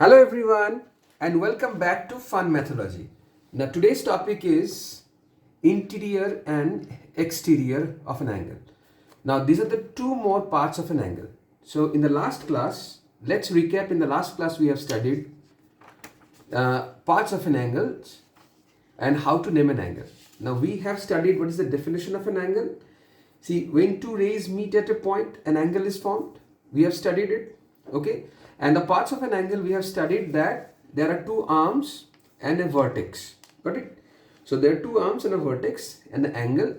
Hello everyone and welcome back to FunMathology. Now today's topic is interior and exterior of an angle. Now these are the two more parts of an angle. So in the last class, let's recap. In the last class we have studied parts of an angle and how to name an angle. Now we have studied what is the definition of an angle. See, when two rays meet at a point, an angle is formed. We have studied it. Okay. And the parts of an angle, we have studied that there are two arms and a vertex. Got it? So there are two arms and a vertex and the angle.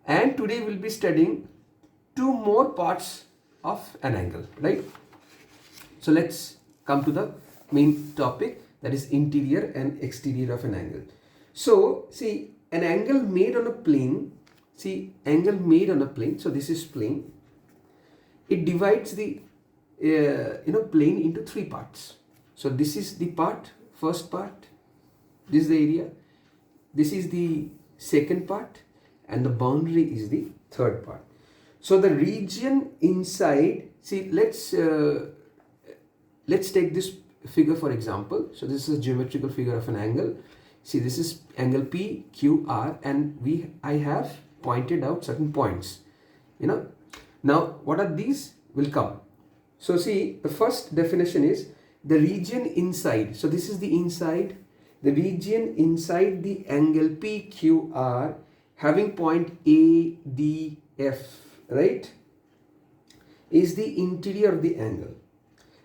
And today we'll be studying two more parts of an angle, right? So let's come to the main topic, that is interior and exterior of an angle. So see, an angle made on a plane. See, angle made on a plane. So this is plane. It divides the plane into three parts. So this is the part, first part, this is the area, this is the second part, and the boundary is the third part. So the region inside, see, let's take this figure for example. So this is a geometrical figure of an angle. See, this is angle P, Q, R, and I have pointed out certain points. Now what are these will come. So see, the first definition is the region inside. So this is the inside. The region inside the angle PQR having point ADF, right, is the interior of the angle.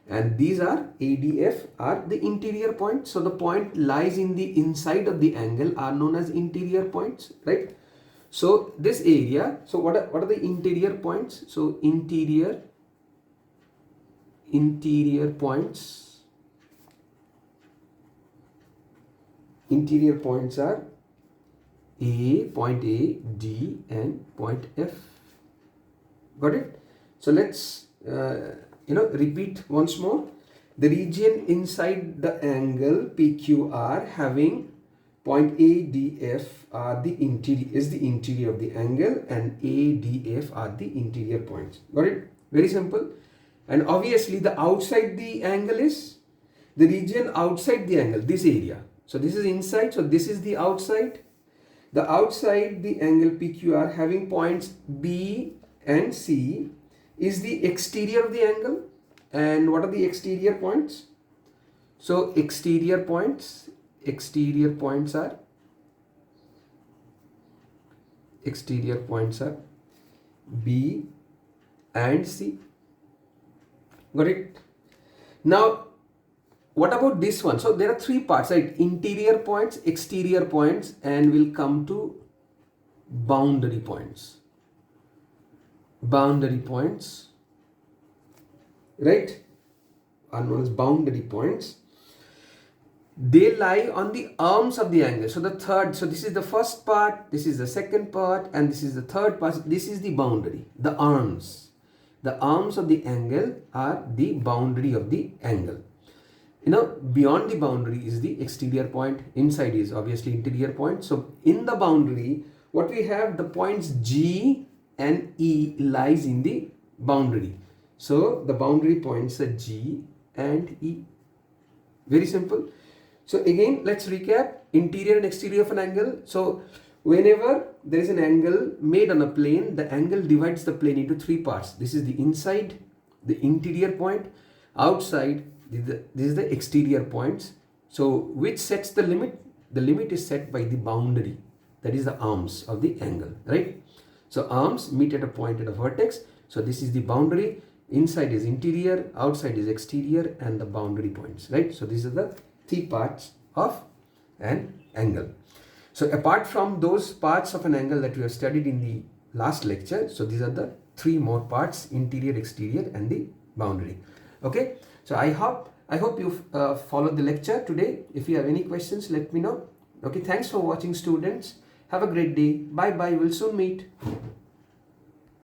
And these are ADF are the interior points. So the point lies in the inside of the angle are known as interior points, right? So this area, so what are the interior points? So interior points are point A, D, and point F. Got it? So let's repeat once more. The region inside the angle PQR having point ADF are the interior of the angle, and ADF are the interior points. Got it? Very simple. And obviously the outside the angle is the region outside the angle, this area. So this is inside, so this is the outside. The outside the angle PQR having points B and C is the exterior of the angle. And what are the exterior points? So exterior points are B and C. Got it? Now, what about this one? So there are three parts, right? Interior points, exterior points, and we'll come to boundary points. Boundary points, right, are known as boundary points. They lie on the arms of the angle. So this is the first part, this is the second part, and this is the third part. This is the boundary, the arms. The arms of the angle are the boundary of the angle. Beyond the boundary is the exterior point. Inside is obviously interior point. So in the boundary, what we have, the points G and E lies in the boundary. So the boundary points are G and E. Very simple. So again, let's recap interior and exterior of an angle. So whenever there is an angle made on a plane, the angle divides the plane into three parts. This is the inside, the interior point, outside, this is the exterior points. So which sets the limit? The limit is set by the boundary, that is the arms of the angle, right? So arms meet at a point at a vertex. So this is the boundary. Inside is interior, outside is exterior, and the boundary points, right? So these are the three parts of an angle. So apart from those parts of an angle that we have studied in the last lecture, so these are the three more parts: interior, exterior, and the boundary. Okay. So I hope you followed the lecture today. If you have any questions, let me know. Okay. Thanks for watching, students. Have a great day. Bye bye. We'll soon meet.